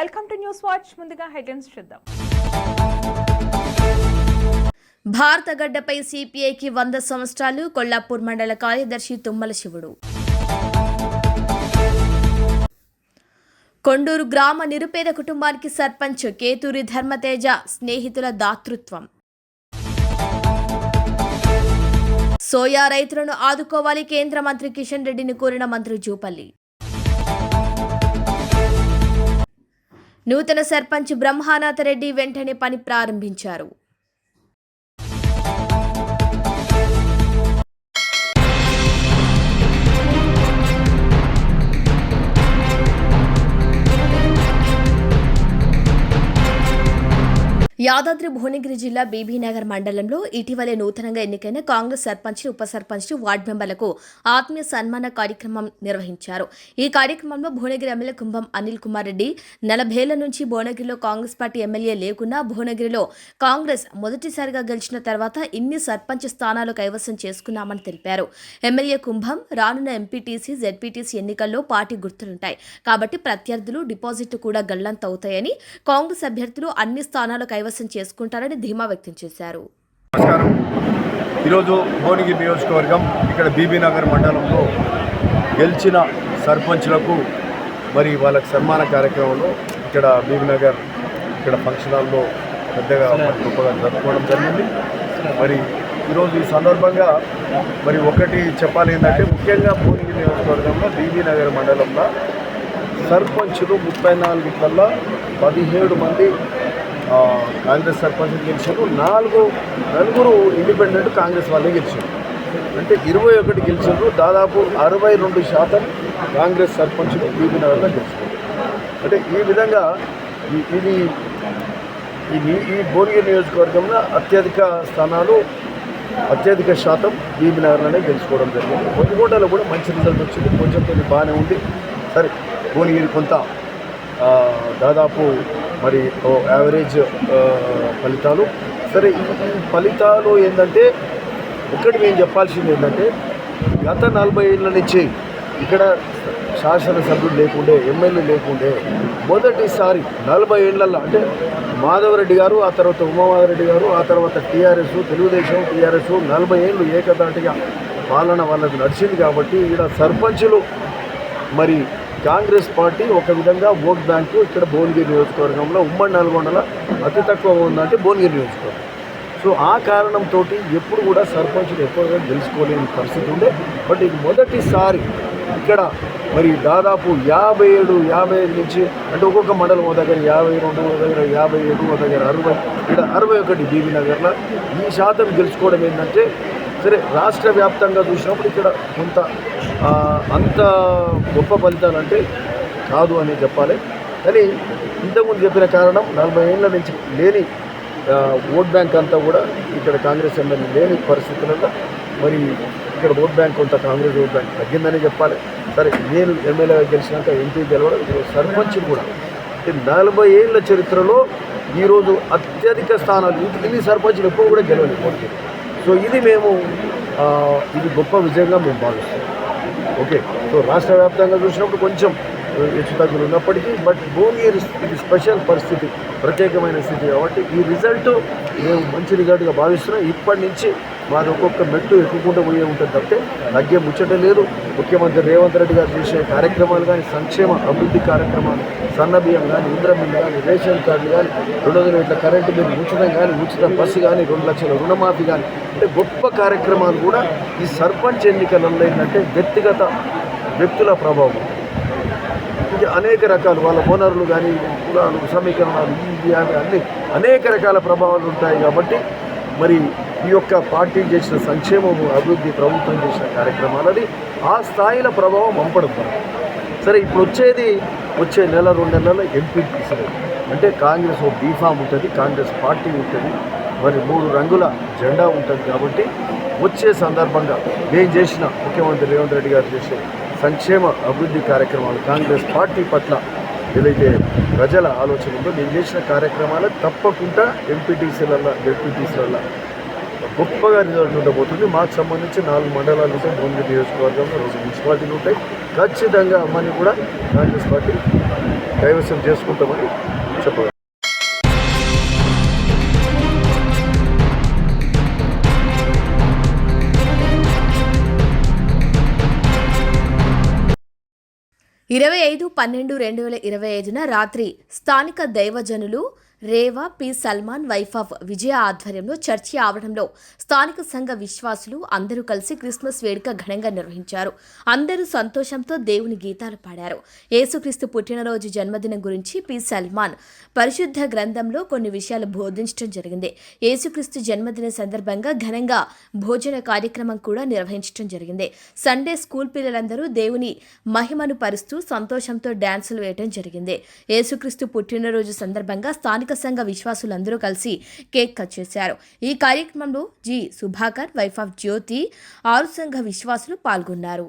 Welcome to news watch. ముందుగా headlines చూద్దాం. భారత గడ్డపై సిపిఐకి 100 సంవత్సరాలు. కొల్లాపూర్ మండల కార్యదర్శి తుమ్మల శివుడు. కొండూరు గ్రామ నిరుపేద కుటుంబానికి సర్పంచ్ కేతూరి ధర్మతేజ స్నేహితుల దాతృత్వం. సోయా రైతులను ఆదుకోవాలి. కేంద్ర మంత్రి కిషన్ రెడ్డిని కోరిన మంత్రి జూపల్లి. నూతన సర్పంచ్ బ్రహ్మానాథ రెడ్డి వెంటనే పని ప్రారంభించారు. యాదాద్రి భువనగిరి జిల్లా బీబీనగర్ మండలంలో ఇటీవలే నూతనంగా ఎన్నికైన కాంగ్రెస్ సర్పంచ్, ఉప సర్పంచ్, వార్డు మెంబర్లకు ఆత్మీయ సన్మాన కార్యక్రమం నిర్వహించారు. ఈ కార్యక్రమంలో భువనగిరి ఎమ్మెల్యే కుంభం అనిల్ కుమార్ రెడ్డి 40 ఏళ్ల నుంచి భువనగిరిలో కాంగ్రెస్ పార్టీ ఎమ్మెల్యే లేకున్నా భువనగిరిలో కాంగ్రెస్ మొదటిసారిగా గెలిచిన తర్వాత ఇన్ని సర్పంచ్ స్థానాలు కైవసం చేసుకున్నామని తెలిపారు. ఎమ్మెల్యే కుంభం రానున్న ఎంపీటీసీ, జెడ్పీటీసీ ఎన్నికల్లో పార్టీ గుర్తులుంటాయి కాబట్టి ప్రత్యర్థులు డిపాజిట్లు కూడా గల్లంతవుతాయని, కాంగ్రెస్ అభ్యర్థులు అన్ని స్థానాలు కైవసం చేసుకుంటారని ధీమా వ్యక్తం చేశారు. నమస్కారం. ఈరోజు భువనగిరి నియోజకవర్గం ఇక్కడ బీబీనగర్ మండలంలో గెలిచిన సర్పంచ్లకు మరి వాళ్ళకి సన్మాన కార్యక్రమంలో ఇక్కడ బీబీనగర్ ఇక్కడ ఫంక్షన్ హాల్లో పెద్దగా గొప్పగా జరుపుకోవడం జరిగింది. మరి ఈరోజు ఈ సందర్భంగా మరి ఒకటి చెప్పాలి ఏంటంటే, ముఖ్యంగా భువనగిరి నియోజకవర్గంలో బీబీనగర్ మండలంలో సర్పంచులు 34 17 మంది కాంగ్రెస్ సర్పంచ్లు గెలిచారు. నలుగురు ఇండిపెండెంట్ కాంగ్రెస్ వాళ్ళే గెలిచారు. అంటే 21 గెలిచారు. దాదాపు 62% కాంగ్రెస్ సర్పంచ్లు బీబీనగర్లో గెలిచారు. అంటే ఈ విధంగా ఈ భువనగిరి నియోజకవర్గంలో అత్యధిక శాతం బీబీనగర్లోనే గెలుచుకోవడం జరిగింది. పొద్దుగూడలో కూడా మంచి రిజల్ట్ వచ్చింది. కొంచెం కొన్ని బాగానే ఉంది. సరే, భువనగిరి కొంత దాదాపు మరి యావరేజ్ ఫలితాలు. సరే, ఈ ఫలితాలు ఏంటంటే, ఒకటి మేము చెప్పాల్సింది ఏంటంటే, గత 40 ఏళ్ళ నుంచి ఇక్కడ శాసనసభ్యులు లేకుండే, ఎమ్మెల్యే లేకుండే, మొదటిసారి 40 ఏళ్లలో అంటే మాధవరెడ్డి గారు, ఆ తర్వాత ఉమామాధవరెడ్డి గారు, ఆ తర్వాత టీఆర్ఎస్, తెలుగుదేశం, టీఆర్ఎస్ 40 ఏళ్ళు ఏకదాటిగా పాలన వాళ్ళకి నడిచింది. కాబట్టి ఇక్కడ సర్పంచులు మరి కాంగ్రెస్ పార్టీ ఒక విధంగా ఓట్ బ్యాంకు ఇక్కడ భువనగిరి నియోజకవర్గంలో ఉమ్మడి నల్గొండలో అతి తక్కువ ఉందంటే భువనగిరి నియోజకవర్గం. సో ఆ కారణంతో ఎప్పుడు కూడా సర్పంచులు ఎక్కువగా గెలుచుకోలేని పరిస్థితి ఉండే. బట్ ఇది మొదటిసారి ఇక్కడ మరి దాదాపు 57 నుంచి, అంటే ఒక్కొక్క మండలం ఓ దగ్గర 52, ఓ దగ్గర 57, ఓ దగ్గర 60, ఇక్కడ 61 బీబీనగర్లో ఈ శాతం గెలుచుకోవడం ఏంటంటే, సరే రాష్ట్ర వ్యాప్తంగా చూసినప్పుడు ఇక్కడ కొంత అంత గొప్ప ఫలితాలు అంటే కాదు అని చెప్పాలి. కానీ ఇంతకుముందు చెప్పిన కారణం 40 ఏళ్ళ నుంచి లేని ఓట్ బ్యాంక్ అంతా కూడా ఇక్కడ కాంగ్రెస్ ఎమ్మెల్యే లేని పరిస్థితులలో మరి ఇక్కడ ఓట్ బ్యాంక్ కొంత కాంగ్రెస్ ఓట్ బ్యాంక్ తగ్గిందని చెప్పాలి. సరే, నేను ఎమ్మెల్యేగా గెలిచినాక ఎంపీ గెలవడం, సర్పంచ్ కూడా 40 ఏళ్ళ చరిత్రలో ఈరోజు అత్యధిక స్థానాలు ఇన్ని సర్పంచ్లు ఎప్పుడు కూడా గెలవలేకపోతుంది. సో ఇది ఇది గొప్ప విజయంగా మేము భావిస్తాం. ఓకే, సో రాష్ట్ర వ్యాప్తంగా చూసినప్పుడు కొంచెం హెచ్చుతగ్గులు ఉన్నప్పటికీ, బట్ భువనగిరి ఇది స్పెషల్ పరిస్థితి, ప్రత్యేకమైన స్థితి కాబట్టి ఈ రిజల్ట్ మేము మంచి రిజల్ట్గా భావిస్తున్నాం. ఇప్పటి నుంచి మాది ఒక్కొక్క మెట్టు ఎక్కుకుంటూ పోయే ఉంటుంది తప్పితే తగ్గే ముచ్చట లేదు. ముఖ్యమంత్రి రేవంత్ రెడ్డి గారు చేసే కార్యక్రమాలు కానీ, సంక్షేమ అభివృద్ధి కార్యక్రమాలు, సన్నబియ్యం కానీ, ఇంద్రమిల్లు కానీ, రేషన్ కార్డులు కానీ, 200 యూనిట్ల కరెంటు బిల్లు ఉచితం కానీ, ఉచిత బస్సు కానీ, 2 లక్షల రుణమాఫీ కానీ, అంటే గొప్ప కార్యక్రమాలు కూడా ఈ సర్పంచ్ ఎన్నికలలో ఏంటంటే వ్యక్తుల ప్రభావం. ఇంకా అనేక రకాలు వాళ్ళ ఓనర్లు కానీ, కులాలు, సమీకరణాలు, అన్ని అనేక రకాల ప్రభావాలు ఉంటాయి. కాబట్టి మరి ఈ యొక్క పార్టీ చేసిన సంక్షేమము, అభివృద్ధి, ప్రభుత్వం చేసిన కార్యక్రమాలని ఆ స్థాయిల ప్రభావం పంపడుతుంది. సరే, ఇప్పుడు వచ్చే నెల 2 నెలల్లో ఎంపీటీసీ అంటే కాంగ్రెస్ ఓ బీఫామ్ ఉంటుంది, కాంగ్రెస్ పార్టీ ఉంటుంది, మరి 3 రంగుల జెండా ఉంటుంది. కాబట్టి వచ్చే సందర్భంగా నేను చేసిన ముఖ్యమంత్రి రేవంత్ రెడ్డి గారు చేసే సంక్షేమ అభివృద్ధి కార్యక్రమాలు, కాంగ్రెస్ పార్టీ పట్ల ఏదైతే ప్రజల ఆలోచన ఉందో నేను చేసిన కార్యక్రమాలు తప్పకుండా ఎంపీటీసీలలో, జెడ్పీటీసీలలో గొప్పగా రిజల్ట్ ఉండబోతుంది. మాకు సంబంధించి 4 మండలాలు ఉంటాయి. భువనగిరి నియోజకవర్గంలో 2 మున్సిపాలిటీలు ఉంటాయి. ఖచ్చితంగా అమ్మని కూడా కాంగ్రెస్ పార్టీ కైవసం చేసుకుంటామని చెప్పగలను. ఇరవై 5/12/2025 రాత్రి స్థానిక దైవజనులు రేవా P Salman wife of Vijaya ఆధ్వర్యంలో చర్చి ఆవరణంలో స్థానిక సంఘ విశ్వాసులు అందరూ కలిసి క్రిస్మస్ వేడుక ఘనంగా నిర్వహించారు. అందరూ సంతోషంతో దేవుని గీతాలు పాడారు. యేసుక్రీస్తు పుట్టినరోజు జన్మదినం గురించి పి సల్మాన్ పరిశుద్ధ గ్రంథంలో కొన్ని విషయాలు బోధించడం జరిగింది. యేసుక్రీస్తు జన్మదిన సందర్భంగా ఘనంగా భోజన కార్యక్రమం కూడా నిర్వహించడం జరిగింది. సండే స్కూల్ పిల్లలందరూ దేవుని మహిమను పరుస్తూ సంతోషంతో డాన్సులు వేయడం జరిగింది. యేసుక్రీస్తు పుట్టినరోజు సందర్భంగా స్థానిక సంఘ విశ్వాసులందరూ కలిసి కేక్ కట్ చేశారు. ఈ కార్యక్రమంలో జి సుభాకర్ వైఫ్ ఆఫ్ జ్యోతి 6 సంఘ విశ్వాసులు పాల్గొన్నారు.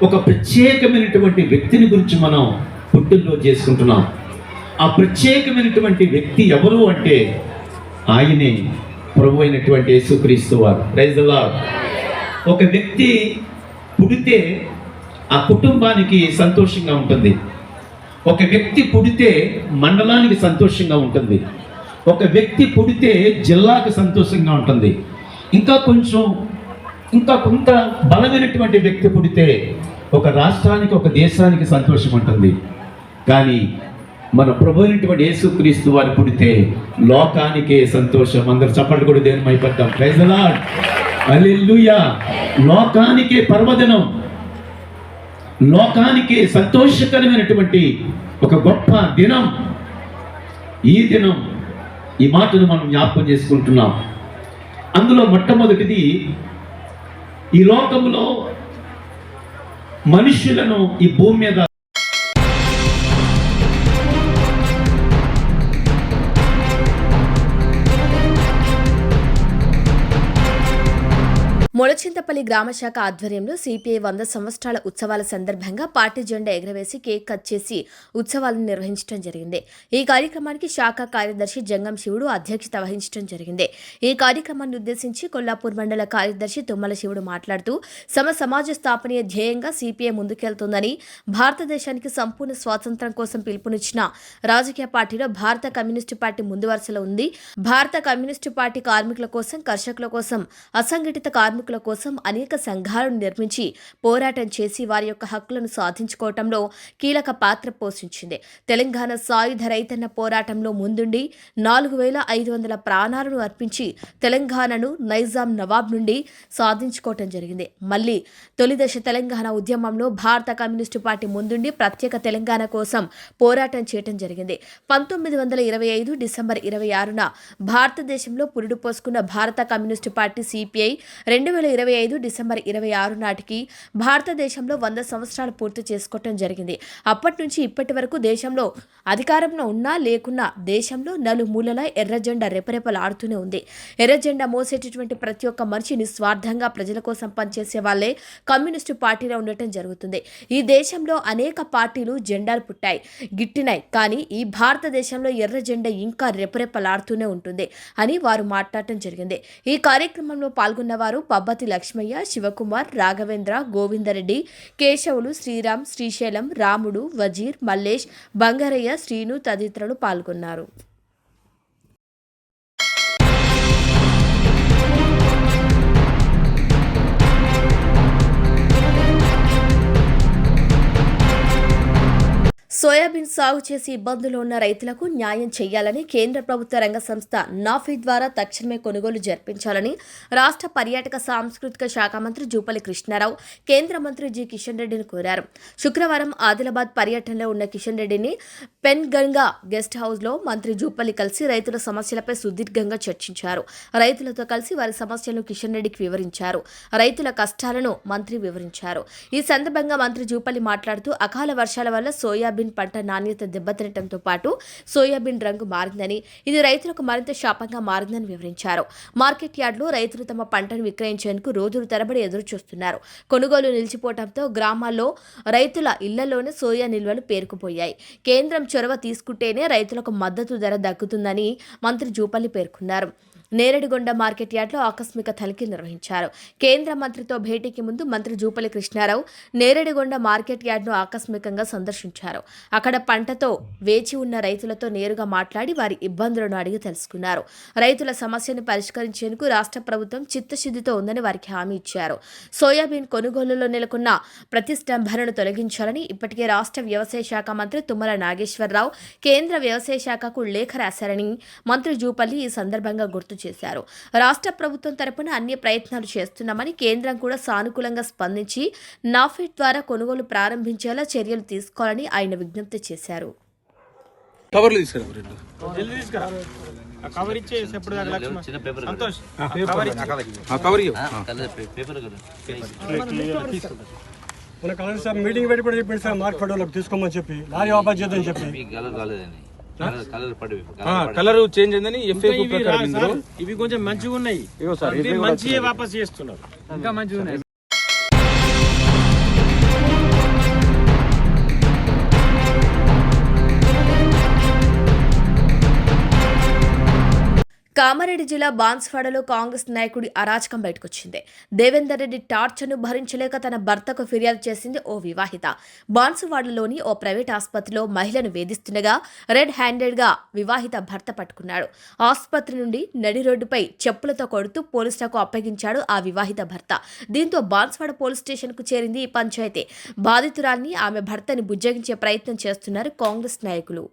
ఒక ప్రత్యేకమైనటువంటి వ్యక్తిని గురించి మనం పుట్టినరోజు చేసుకుంటున్నాం. ఆ ప్రత్యేకమైనటువంటి వ్యక్తి ఎవరు అంటే ఆయనే ప్రభు అయినటువంటి యేసుక్రీస్తు వారు. Praise the Lord. ఒక వ్యక్తి పుడితే ఆ కుటుంబానికి సంతోషంగా ఉంటుంది. ఒక వ్యక్తి పుడితే మండలానికి సంతోషంగా ఉంటుంది. ఒక వ్యక్తి పుడితే జిల్లాకు సంతోషంగా ఉంటుంది. ఇంకా కొంత బలమైనటువంటి వ్యక్తి పుడితే ఒక రాష్ట్రానికి ఒక దేశానికి సంతోషం ఉంటుంది. కానీ మన ప్రభు అయినటువంటి యేసుక్రీస్తు వారు పుడితే లోకానికే సంతోషం. అందరూ చప్పట్లు కూడా దేవుని మహిమపడతాం. Praise the lord. హల్లెలూయా. లోకానికే పర్వదినం, లోకానికే సంతోషకరమైనటువంటి ఒక గొప్ప దినం ఈ దినం. ఈ మాటను మనం జ్ఞాపకం చేసుకుంటున్నాం. అందులో మొట్టమొదటిది, ఈ లోకంలో మనుషులను ఈ భూమి మీద మొలచింతపల్లి గ్రామశాఖ ఆధ్వర్యంలో సిపిఐ 100 సంవత్సరాల ఉత్సవాల సందర్భంగా పార్టీ జెండా ఎగురవేసి కేక్ కట్ చేసి ఉత్సవాలను నిర్వహించడం జరిగింది. ఈ కార్యక్రమానికి శాఖ కార్యదర్శి జంగం శివుడు అధ్యక్షత వహించడం జరిగింది. ఈ కార్యక్రమాన్ని ఉద్దేశించి కొల్లాపూర్ మండల కార్యదర్శి తుమ్మల శివుడు మాట్లాడుతూ సమాజ స్థాపనీయ ధ్యేయంగా సిపిఐ ముందుకెళ్తోందని, భారతదేశానికి సంపూర్ణ స్వాతంత్ర్యం కోసం పిలుపునిచ్చిన రాజకీయ పార్టీలో భారత కమ్యూనిస్టు పార్టీ ముందు వరుసలో ఉంది. భారత కమ్యూనిస్టు పార్టీ కార్మికుల కోసం, కర్షకుల కోసం, అసంఘటిత కార్మికుల కోసం అనేక సంఘాలను నిర్మించి పోరాటం చేసి వారి యొక్క హక్కులను సాధించుకోవటంలో కీలక పాత్ర పోషించింది. తెలంగాణ సాయుధ రైతన్న పోరాటంలో ముందుండి 4500 ప్రాణాలను అర్పించి తెలంగాణను నైజాం నవాబ్ నుండి సాధించుకోవటం జరిగింది. మళ్ళీ తొలిదశ తెలంగాణ ఉద్యమంలో భారత కమ్యూనిస్టు పార్టీ ముందుండి ప్రత్యేక తెలంగాణ కోసం పోరాటం చేయటం జరిగింది. 1925 డిసెంబర్ 26న భారతదేశంలో పురుడు పోసుకున్న భారత కమ్యూనిస్టు పార్టీ సిపిఐ 2025 డిసెంబర్ 26 నాటికి భారతదేశంలో 100 సంవత్సరాలు పూర్తి చేసుకోవటం జరిగింది. అప్పటి నుంచి ఇప్పటి వరకు దేశంలో అధికారంలో ఉన్నా లేకున్నా దేశంలో నలుమూలలా ఎర్ర జెండా రెపరెపలాడుతూనే ఉంది. ఎర్ర జెండా మోసేటటువంటి ప్రతి ఒక్క మనిషి నిస్వార్థంగా ప్రజల కోసం పనిచేసే వాళ్ళే కమ్యూనిస్టు పార్టీలో ఉండటం జరుగుతుంది. ఈ దేశంలో అనేక పార్టీలు జెండాలు పుట్టాయి, గిట్టినాయి. కానీ ఈ భారతదేశంలో ఎర్ర జెండా ఇంకా రెపరెపలాడుతూనే ఉంటుంది అని వారు మాట్లాడటం జరిగింది. ఈ కార్యక్రమంలో పాల్గొన్న వారు పబ్బతి లక్ష్మయ్య, శివకుమార్, రాఘవేంద్ర, గోవిందరెడ్డి, కేశవులు, శ్రీరామ్, శ్రీశైలం, రాముడు, వజీర్, మల్లేష్, బంగారయ్య, శ్రీను తదితరులు పాల్గొన్నారు. సోయాబీన్ సాగు చేసి ఇబ్బందులు ఉన్న రైతులకు న్యాయం చేయాలని కేంద్ర ప్రభుత్వ రంగ సంస్థ నాఫీ ద్వారా తక్షణమే కొనుగోలు జరిపించాలని రాష్ట్ర పర్యాటక సాంస్కృతిక శాఖ మంత్రి జూపల్లి కృష్ణారావు కేంద్ర మంత్రి జి కిషన్ రెడ్డిని కోరారు. శుక్రవారం ఆదిలాబాద్ పర్యటనలో ఉన్న కిషన్ రెడ్డిని పెన్గంగా గెస్ట్ హౌస్లో మంత్రి జూపల్లి కలిసి రైతుల సమస్యలపై సుదీర్ఘంగా చర్చించారు. రైతులతో కలిసి వారి సమస్యలను కిషన్ రెడ్డికి వివరించారు. రైతుల కష్టాలను మంత్రి వివరించారు. ఈ సందర్భంగా మంత్రి జూపల్లి మాట్లాడుతూ అకాల వర్షాల వల్ల సోయాబీన్ సోయాబీన్ పంట నాణ్యత దెబ్బతినటంతో పాటు సోయాబీన్ రంగు మారిందని, ఇది రైతులకు మరింత శాపంగా మారిందని వివరించారు. మార్కెట్ యార్డులో రైతులు తమ పంటను విక్రయించేందుకు రోజులు తరబడి ఎదురు చూస్తున్నారు. కొనుగోలు నిలిచిపోవడంతో గ్రామాల్లో రైతుల ఇళ్లలోనే సోయా నిల్వలు పేరుకుపోయాయి. కేంద్రం చొరవ తీసుకుంటేనే రైతులకు మద్దతు ధర దక్కుతుందని మంత్రి జూపల్లి పేర్కొన్నారు. నేరడిగొండ మార్కెట్ యార్డ్లో ఆకస్మిక తనిఖీ నిర్వహించారు. కేంద్ర మంత్రితో భేటీకి ముందు మంత్రి జూపల్లి కృష్ణారావు నేరడిగొండ మార్కెట్ యార్డ్ను ఆకస్మికంగా సందర్శించారు. అక్కడ పంటతో వేచి ఉన్న రైతులతో నేరుగా మాట్లాడి వారి ఇబ్బందులను అడిగి తెలుసుకున్నారు. రైతుల సమస్యను పరిష్కరించేందుకు రాష్ట్ర ప్రభుత్వం చిత్తశుద్ధితో ఉందని వారికి హామీ ఇచ్చారు. సోయాబీన్ కొనుగోలులో నెలకొన్న ప్రతిష్టంభనను తొలగించాలని ఇప్పటికే రాష్ట్ర వ్యవసాయ శాఖ మంత్రి తుమ్మల నాగేశ్వరరావు కేంద్ర వ్యవసాయ శాఖకు లేఖ రాశారని మంత్రి జూపల్లి ఈ సందర్భంగా గుర్తు చేశారు. రాష్ట్ర ప్రభుత్వం తరపున అన్ని ప్రయత్నాలు చేస్తున్నామని, కేంద్రం కూడా సానుకూలంగా స్పందించి నాఫెడ్ ద్వారా కొనుగోలు ప్రారంభించేలా చర్యలు తీసుకోవాలని ఆయన విజ్ఞప్తి చేశారు. మన కలెక్టర్ సార్ మీటింగ్ పెట్టి కూడా చెప్పింది సార్ మార్కెట్ వాళ్ళకి తీసుకోమని చెప్పి లారీ వాపస్ చేద్దని చెప్పి కలర్ చేంజ్ అయిందని ఇవి కొంచెం మంచిగా ఉన్నాయి, మంచిగా వాపస్ చేస్తున్నారు, ఇంకా మంచిగా ఉన్నాయి. కామారెడ్డి జిల్లా బాన్స్వాడలో కాంగ్రెస్ నాయకుడి అరాచకం బయటకొచ్చింది. దేవేందర్ రెడ్డి టార్చర్ను భరించలేక తన భర్తకు ఫిర్యాదు చేసింది ఓ వివాహిత. బాన్సువాడలోని ఓ ప్రైవేట్ ఆసుపత్రిలో మహిళను వేధిస్తుండగా రెడ్ హ్యాండెడ్గా వివాహిత భర్త పట్టుకున్నాడు. ఆసుపత్రి నుండి నడి రోడ్డుపై చెప్పులతో కొడుతూ పోలీసులకు అప్పగించాడు ఆ వివాహిత భర్త. దీంతో బాన్స్వాడ పోలీస్ స్టేషన్కు చేరింది ఈ పంచాయతీ. బాధితురాల్ని, ఆమె భర్తని బుజ్జగించే ప్రయత్నం చేస్తున్నారు కాంగ్రెస్ నాయకులు.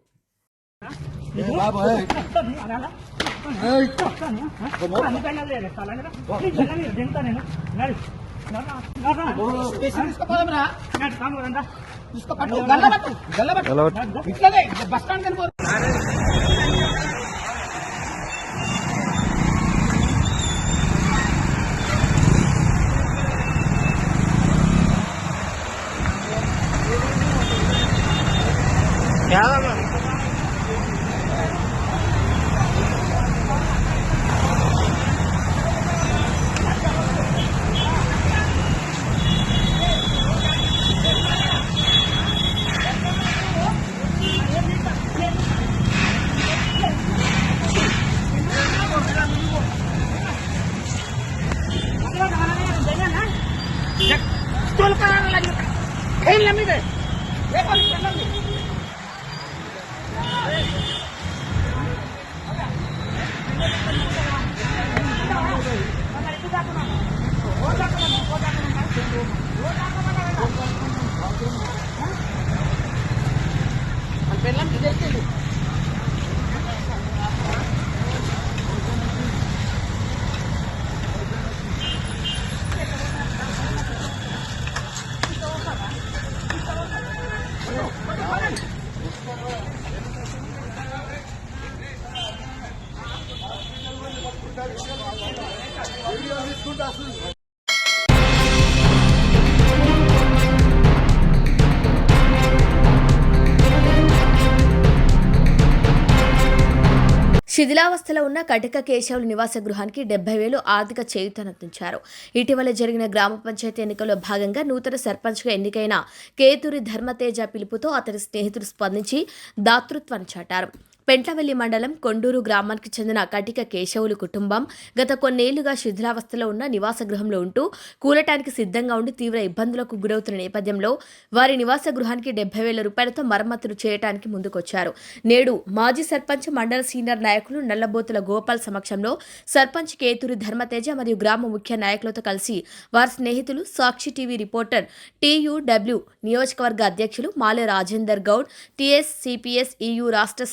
శిథిలావస్థలో ఉన్న కటిక కేశవులు నివాస గృహానికి 70,000 ఆర్థిక చేయూతనందించారు. ఇటీవల జరిగిన గ్రామ పంచాయతీ ఎన్నికల్లో భాగంగా నూతన సర్పంచ్గా ఎన్నికైన కేతూరి ధర్మతేజ పిలుపుతో అతని స్నేహితులు స్పందించి దాతృత్వాన్ని చాటారు. పెంట్లవెల్లి మండలం కొండూరు గ్రామానికి చెందిన కటిక కేశవులు కుటుంబం గత కొన్నేళ్లుగా శిథిలావస్థలో ఉన్న నివాస గృహంలో ఉంటూ కూలటానికి సిద్ధంగా ఉండి తీవ్ర ఇబ్బందులకు గురవుతున్న నేపథ్యంలో వారి నివాస గృహానికి 70,000 రూపాయలతో మరమ్మతులు చేయడానికి ముందుకొచ్చారు. నేడు మాజీ సర్పంచ్, మండల సీనియర్ నాయకులు నల్లబోతుల గోపాల్ సమక్షంలో సర్పంచ్ కేతూరి ధర్మతేజ మరియు గ్రామ ముఖ్య నాయకులతో కలిసి వారి స్నేహితులు, సాక్షి టీవీ రిపోర్టర్, TUW నియోజకవర్గ అధ్యక్షులు Male Rajender Goud, TS CPS EU రాష్ట్ర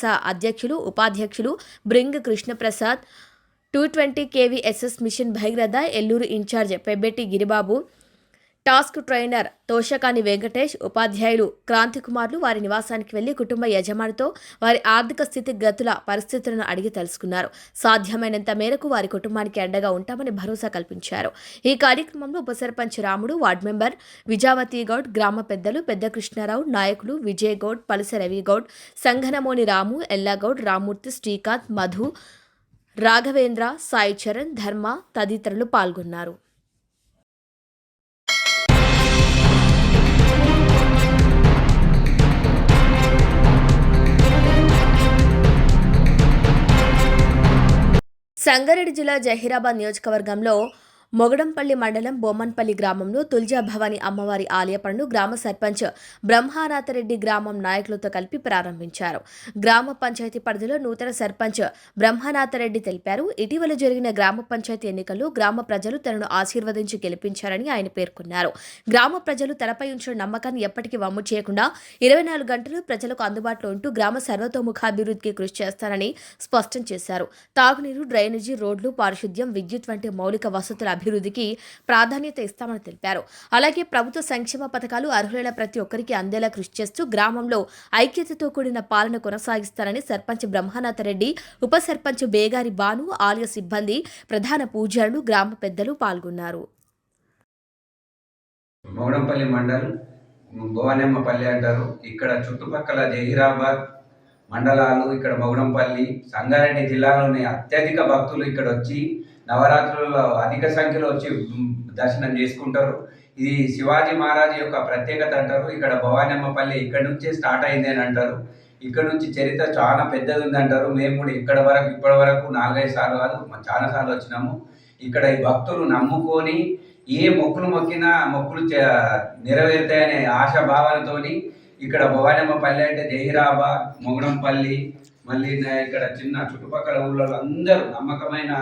అధ్యక్షులు, ఉపాధ్యక్షులు బ్రింగ్ Krishnaprasad, 220 KV SS mission Bhagiratha, Elluru in charge Pebbetti Giribabu, task trainer Toshakani Venkatesh, ఉపాధ్యాయులు క్రాంతికుమార్లు వారి నివాసానికి వెళ్లి కుటుంబ యజమానితో వారి ఆర్థిక స్థితిగతుల పరిస్థితులను అడిగి తెలుసుకున్నారు. సాధ్యమైనంత మేరకు వారి కుటుంబానికి అండగా ఉంటామని భరోసా కల్పించారు. ఈ కార్యక్రమంలో ఉప సర్పంచ్ రాముడు, వార్డు మెంబర్ విజావతి గౌడ్, గ్రామ పెద్దలు పెద్ద కృష్ణారావు, నాయకులు విజయ్ గౌడ్, పలస రవి గౌడ్, సంఘనమోని రాము, ఎల్లాగౌడ్, రామూర్తి, శ్రీకాంత్, మధు, రాఘవేంద్ర, సాయి చరణ్, ధర్మ తదితరులు పాల్గొన్నారు. సంగారెడ్డి జిల్లా జహీరాబాద్ నియోజకవర్గంలో మొగడంపల్లి మండలం బొమ్మన్పల్లి గ్రామంలో తుల్జా భవాని అమ్మవారి ఆలయ పనులు గ్రామ సర్పంచ్ బ్రహ్మానాథరెడ్డి గ్రామం నాయకులతో కలిపి ప్రారంభించారు. గ్రామ పంచాయతీ పరిధిలో నూతన సర్పంచ్ బ్రహ్మానాథరెడ్డి తెలిపారు. ఇటీవల జరిగిన గ్రామ పంచాయతీ ఎన్నికల్లో గ్రామ ప్రజలు తనను ఆశీర్వదించి గెలిపించారని ఆయన పేర్కొన్నారు. గ్రామ ప్రజలు తనపై ఉంచిన నమ్మకాన్ని ఎప్పటికీ వమ్ము చేయకుండా 24 గంటలు ప్రజలకు అందుబాటులో ఉంటూ గ్రామ సర్వతోముఖాభివృద్ధికి కృషి చేస్తానని స్పష్టం చేశారు. తాగునీరు, డ్రైనేజీ, రోడ్లు, పారిశుద్ధ్యం, విద్యుత్ వంటి మౌలిక వసతుల అభివృద్ధికి ప్రాధాన్యత ఇస్తామని తెలిపారు. అలాగే ప్రభుత్వ సంక్షేమ పథకాలు అర్హులైన ప్రతి ఒక్కరికి అందేలా కృషి చేస్తూ గ్రామంలో ఐక్యతతో కూడిన పాలన కొనసాగిస్తారని సర్పంచ్ బ్రహ్మానాథరెడ్డి, ఉప సర్పంచ్ బేగారి బాను, ఆలయ సిబ్బంది, ప్రధాన పూజారులు, గ్రామ పెద్దలు పాల్గొన్నారు. మొగడంపల్లి మండల్ భువనమ్మపల్లి అంటారు. ఇక్కడ చుట్టుపక్కల జహీరాబాద్ మండలాలు, ఇక్కడ మొగడంపల్లి, సంగారెడ్డి జిల్లాలోని అత్యధిక భక్తులు ఇక్కడ వచ్చి నవరాత్రులలో అధిక సంఖ్యలో వచ్చి దర్శనం చేసుకుంటారు. ఇది శివాజీ మహారాజ్ యొక్క ప్రత్యేకత అంటారు. ఇక్కడ భవానమ్మపల్లి ఇక్కడ నుంచే స్టార్ట్ అయింది అని అంటారు. ఇక్కడ నుంచి చరిత్ర చాలా పెద్దది ఉంది అంటారు. మేము కూడా ఇప్పటి వరకు 4-5 సార్లు కాదు, చాలా సార్లు వచ్చినాము. ఇక్కడ ఈ భక్తులు నమ్ముకొని ఏ మొక్కులు మొక్కినా మొక్కులు నెరవేరుతాయనే ఆశాభావనతోని ఇక్కడ భవానమ్మపల్లి అంటే జహీరాబాద్, మొగడంపల్లి, మళ్ళీ ఇక్కడ చిన్న చుట్టుపక్కల ఊళ్ళో అందరూ నమ్మకమైన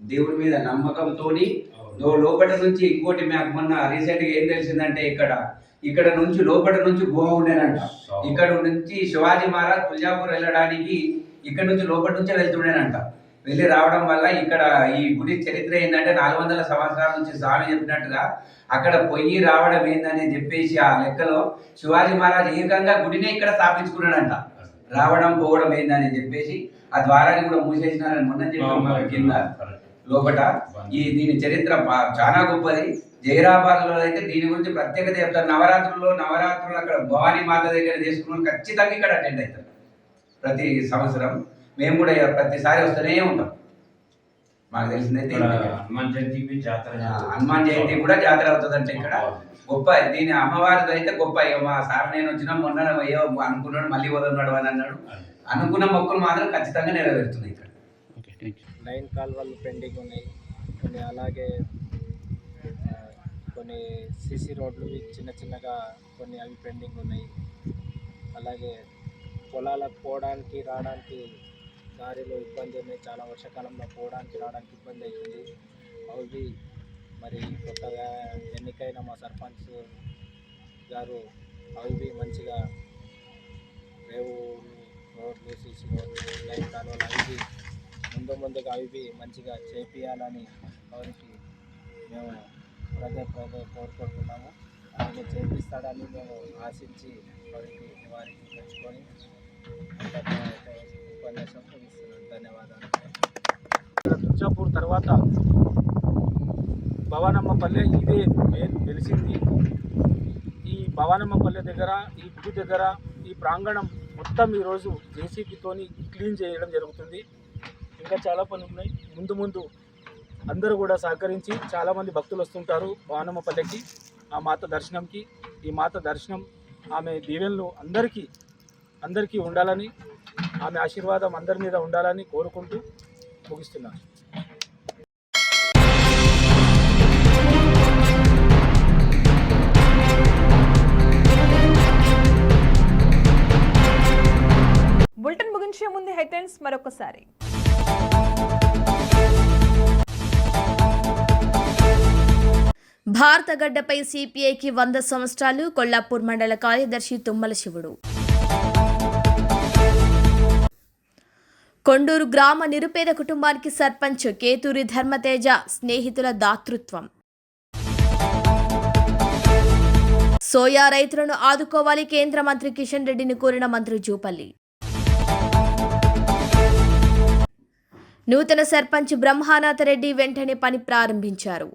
దేవుడి మీద నమ్మకంతో లోపల నుంచి ఇంకోటి మాకు మొన్న రీసెంట్గా ఏం తెలిసిందంటే ఇక్కడ నుంచి లోపల నుంచి గుహ ఉండేనంట. ఇక్కడ నుంచి శివాజీ మహారాజ్ తుల్జాపూర్ వెళ్ళడానికి ఇక్కడ నుంచి లోపల నుంచే వెళ్తుండేనంట. వెళ్ళి రావడం వల్ల ఇక్కడ ఈ గుడి చరిత్ర ఏంటంటే 400 సంవత్సరాల నుంచి స్వామి చెప్పినట్టుగా అక్కడ పొయ్యి రావడం ఏందని చెప్పేసి ఆ లెక్కలో శివాజీ మహారాజ్ ఏకంగా గుడినే ఇక్కడ స్థాపించుకున్నాడంట. రావడం పోవడం ఏందని చెప్పేసి ఆ ద్వారాన్ని కూడా మూసేసినారని మొన్న చెప్పి కింద లోపట దీని చరిత్ర చాలా గొప్పది. జహీరాబాద్లో అయితే దీని గురించి ప్రత్యేకత చెప్తారు. నవరాత్రులు అక్కడ భవానీ మాత దగ్గర చేసుకున్న ఖచ్చితంగా ఇక్కడ అటెండ్ అవుతారు ప్రతి సంవత్సరం. మేము కూడా ప్రతిసారి వస్తూనే ఉంటాం. మాకు తెలిసిందైతే హనుమాన్ జయంతి కూడా జాతర అవుతుందంటే ఇక్కడ గొప్ప. దీని అమ్మవారిది అయితే గొప్ప. ఇక మా సార్ నేను వచ్చినా మొన్న అయ్యో అనుకున్నాడు మళ్ళీ వదలన్నాడు అని అన్నాడు. అనుకున్న మొక్కులు మాత్రం ఖచ్చితంగా నెరవేరుతుంది. ఇక్కడ 9 కాలువలు పెండింగ్ ఉన్నాయి కొన్ని, అలాగే కొన్ని సిసి రోడ్లు చిన్నగా కొన్ని అవి పెండింగ్ ఉన్నాయి. అలాగే పొలాలకు పోవడానికి రావడానికి దారిలో ఇబ్బంది ఉన్నాయి. చాలా వర్షాకాలంలో పోవడానికి రావడానికి ఇబ్బంది అవుతుంది. అవి మరి కొత్తగా ఎన్నికైన మా సర్పంచ్ గారు అవి మంచిగా రేవు రోడ్లు, సిసి రోడ్లు, 9 కాలువలు అవి ముందుగా అవి మంచిగా చేపియాలని వారికి మేము పదే కోరుకుంటున్నాము. అలాగే చేపిస్తాడని మేము ఆశించి వారికి తెచ్చుకొని ఉపన్యాసం ముగిస్తున్నాను. ధన్యవాదాలు. తుల్జాపూర్ తర్వాత భవానమ్మపల్లె ఇదే మెయిన్ తెలిసింది. ఈ భవానమ్మపల్లె దగ్గర, ఈ గుడి దగ్గర, ఈ ప్రాంగణం మొత్తం ఈరోజు జేసీబీతోని క్లీన్ చేయడం జరుగుతుంది. ఇంకా చాలా పనులు ఉన్నాయి. ముందు అందరూ కూడా సహకరించి చాలామంది భక్తులు వస్తుంటారు భవానమ్మపల్లెకి, ఆ మాత దర్శనంకి. ఈ మాత దర్శనం, ఆమె దీవెనలు అందరికీ ఉండాలని, ఆమె ఆశీర్వాదం అందరి మీద ఉండాలని కోరుకుంటూ ముగిస్తున్నాను. బులెటిన్ ముగించే ముందు హెడ్లైన్స్ మరొకసారి. భారత గడ్డపై సిపిఐకి 100 సంవత్సరాలు. కొల్లాపూర్ మండల కార్యదర్శి తుమ్మల శివుడు. కొండూరు గ్రామ నిరుపేద కుటుంబానికి సర్పంచ్ కేతూరి ధర్మతేజ స్నేహితుల దాతృత్వం. సోయా రైతులను ఆదుకోవాలి కేంద్ర మంత్రి కిషన్ రెడ్డిని కోరిన మంత్రి జూపల్లి. నూతన సర్పంచ్ బ్రహ్మానాథ రెడ్డి వెంటనే పని ప్రారంభించారు.